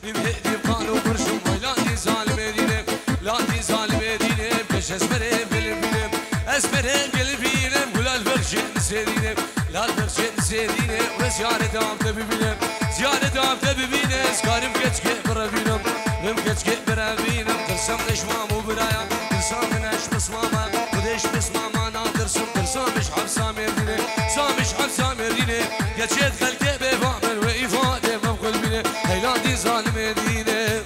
بمهدي بقالوا برشم لا دي ظالم دينه لا دي ظالم دينه بش اسمره بالبينه اسمره بالبينه ولا البرشين سيدينه لا البرشين سيدينه وزيارة دام تبينه زيارة دام تبينه اسكارم كتكي بربينه بم كتكي بربينه ترسم نشمام وبرايا ترسم نش بسماما وديش بسماما نادرسم ترسم مش حبسام يدينه سامش حبسام يدينه كتشيت خلقه بفامل وإفادة مبقل بينه هيلا دي ظالم دينه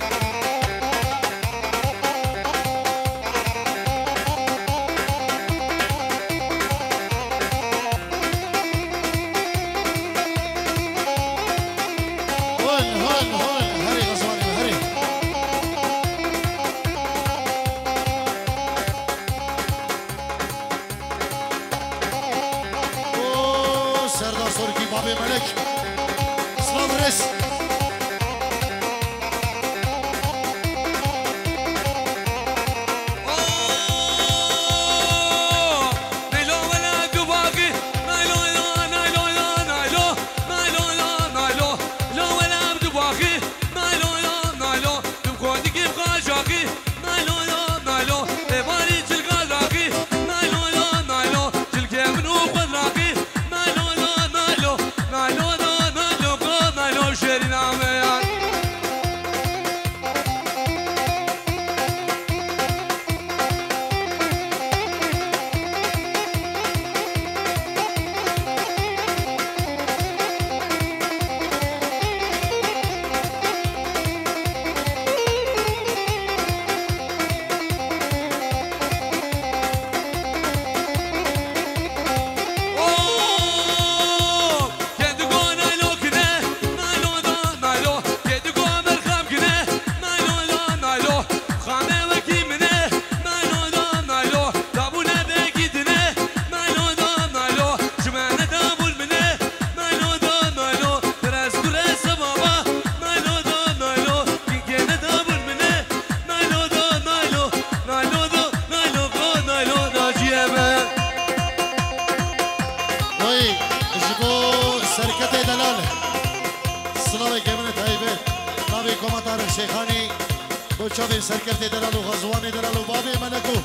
شافي سركرتي دلال وغزواني دلال وبابي ملكو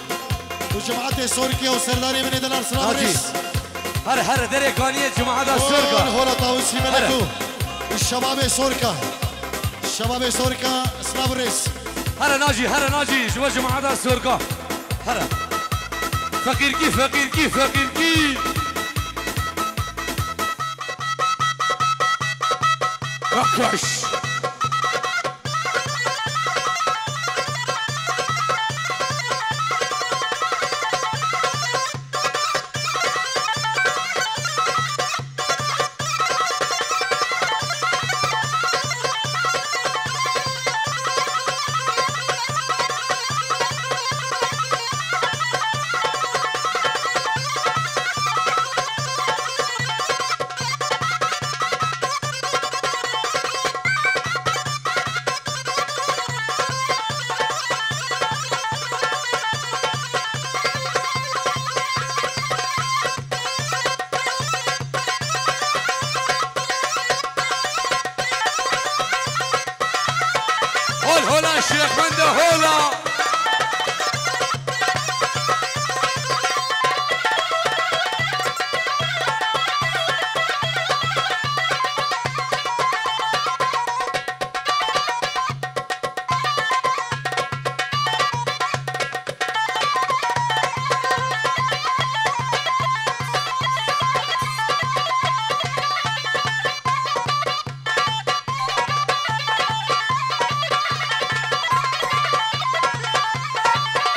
وجماعة سوركيا وسرداري من دلال سلامريس هر دري كانية جماعة سوركا هولا طاوسي ملكو الشباب سوركا الشباب سوركا سلامريس هر ناجي شو جماعة سوركا هر فقير كي ركش هولا الشيخ منده هولا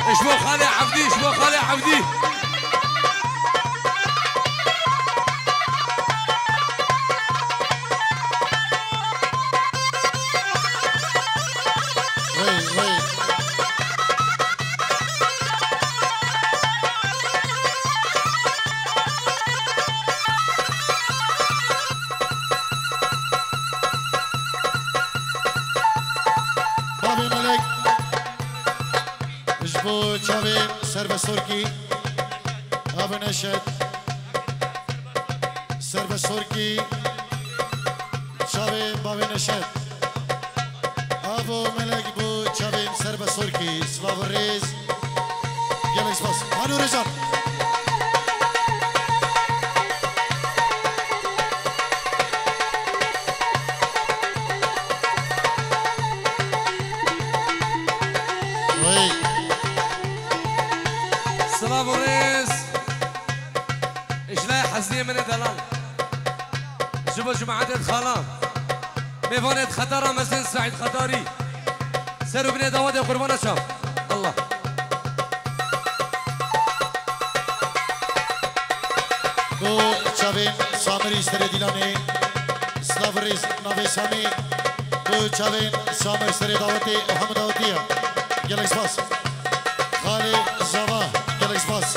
اشبو خالي عبدي بابي ملك اشبو شافي سرب سوركي ابو نشد سرب سوركي شافي بابي نشد بو ملک بو چاوین سر به سرکی سلاو ریز گلک سپاس هانو رجان سلاو ریز اشلاء حزنية من دلال جبل جماعة خالام ميفانة خطارة مسجد سعيد خطاري سروا بني داود قربان شام الله بو چاوین سامری سر دیلانه سلاو ریز ناوی سامی بو چاوین سامر سر داوتی احمد داوتیه گلک سپاس خالی زوا گلک سپاس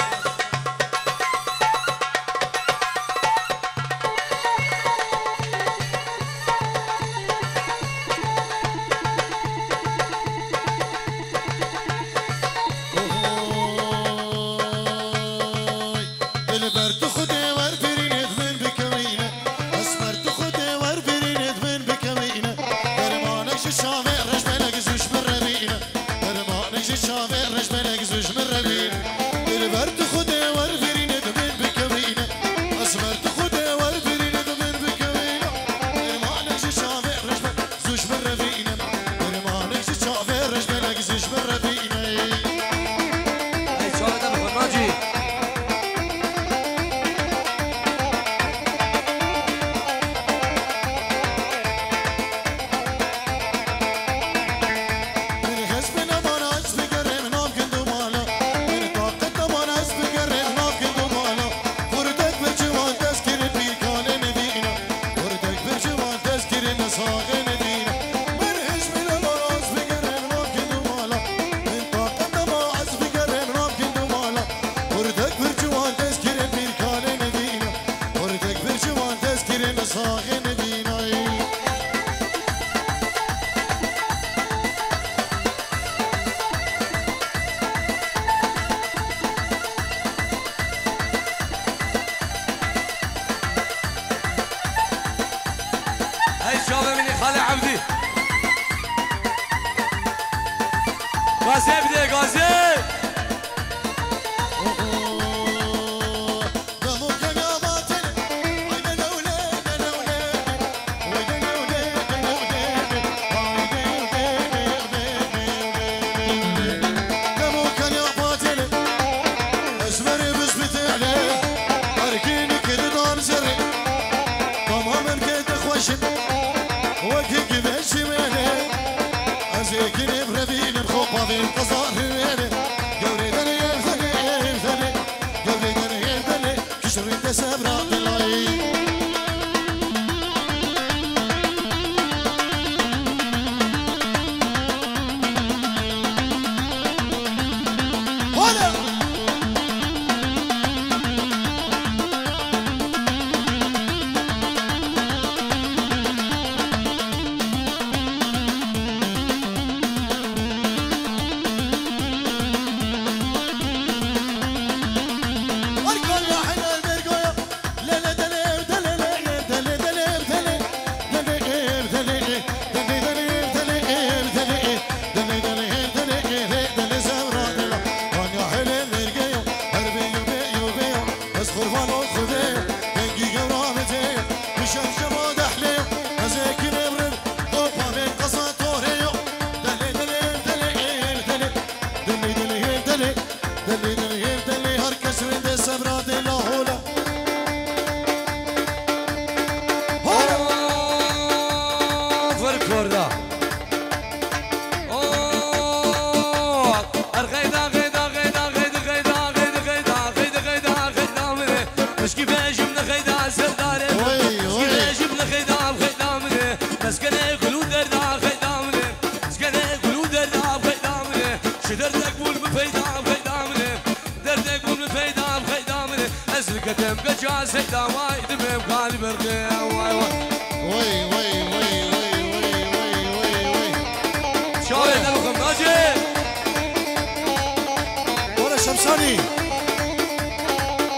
شمساني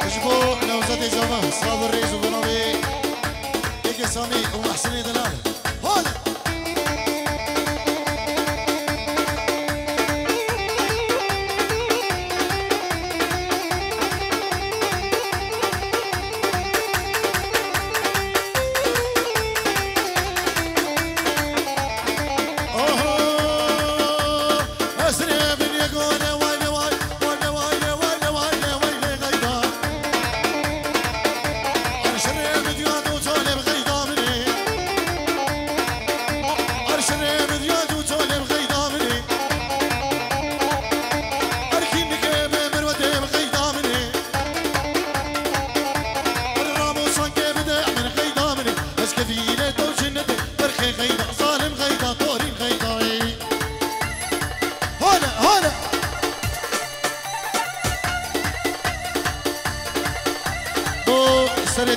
اجبو نوزات زمان صاب الرئيس وبنابي ايك سامي ومحسني دلال هون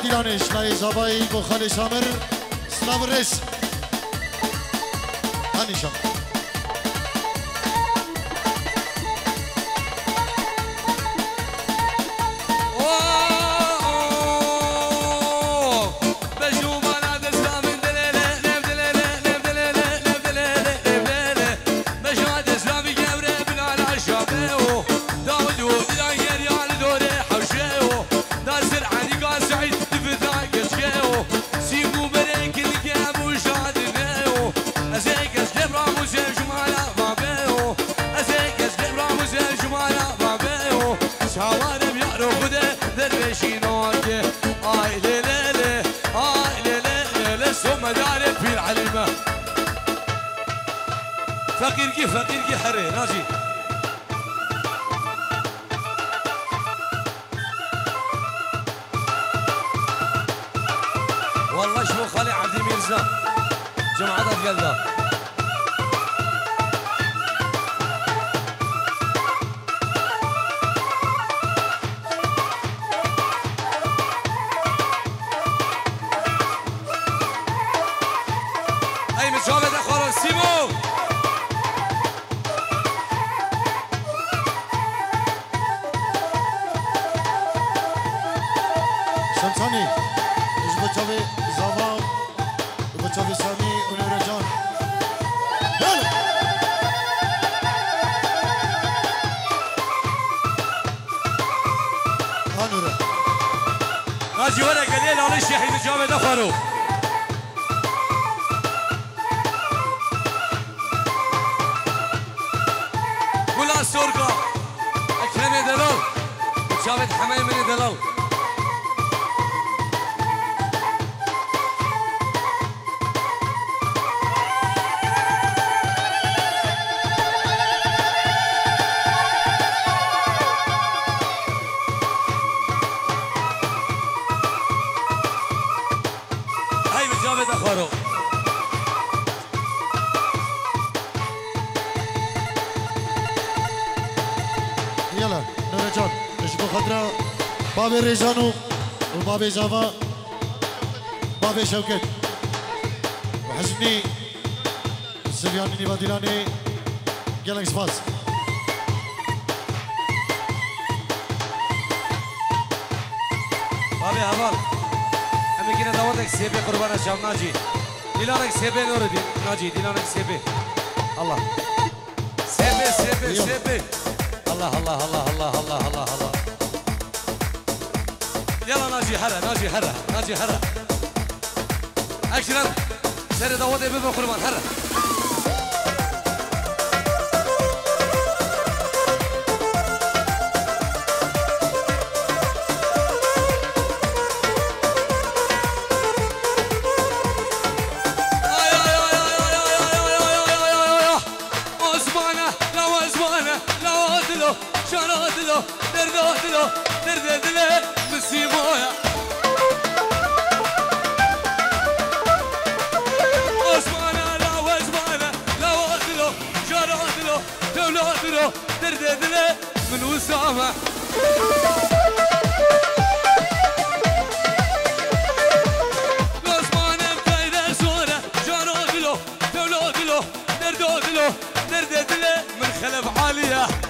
دیلانش نای زبایی با خالی سامر سلاو رس هنیشم فقيركي حري ناجي والله شو خالي عبد الميرزا جماعة القلدة اي متجاوب اخوان سيمو شمسانی اش بچاوی زاوا بچاوی سامی اونور جان يلا هانورا ناجي ورا قليل على الشيخ متجاوب اخوانه ولا سورقا اكرم دلال متجاوب حماي من دلال يلا نور جان اش بخاطر باب ريزانو وباب زافا باب شوكت وحزني سفيان نيباديلاني جالكس باس بابي هبال اما كنا دعوتك سيبي قربان الشام ناجي ديلانك سيبي نور الدين ناجي ديلانك سيبي الله سيبي سيبي سيبي الله الله الله الله الله الله الله يلا ناجي حرا ناجي حرا ناجي حرا اكرم سير دعوتك بابا قربان حرا شرادلو دردادلو دردادلو مسيمويا عثمانة لا وزمانة لا وادلو شرادلو دولادلو دردادلو من وسامة عثمانة بكايدة صورة شرادلو دولادلو دردادلو دردادلو من خلف عالية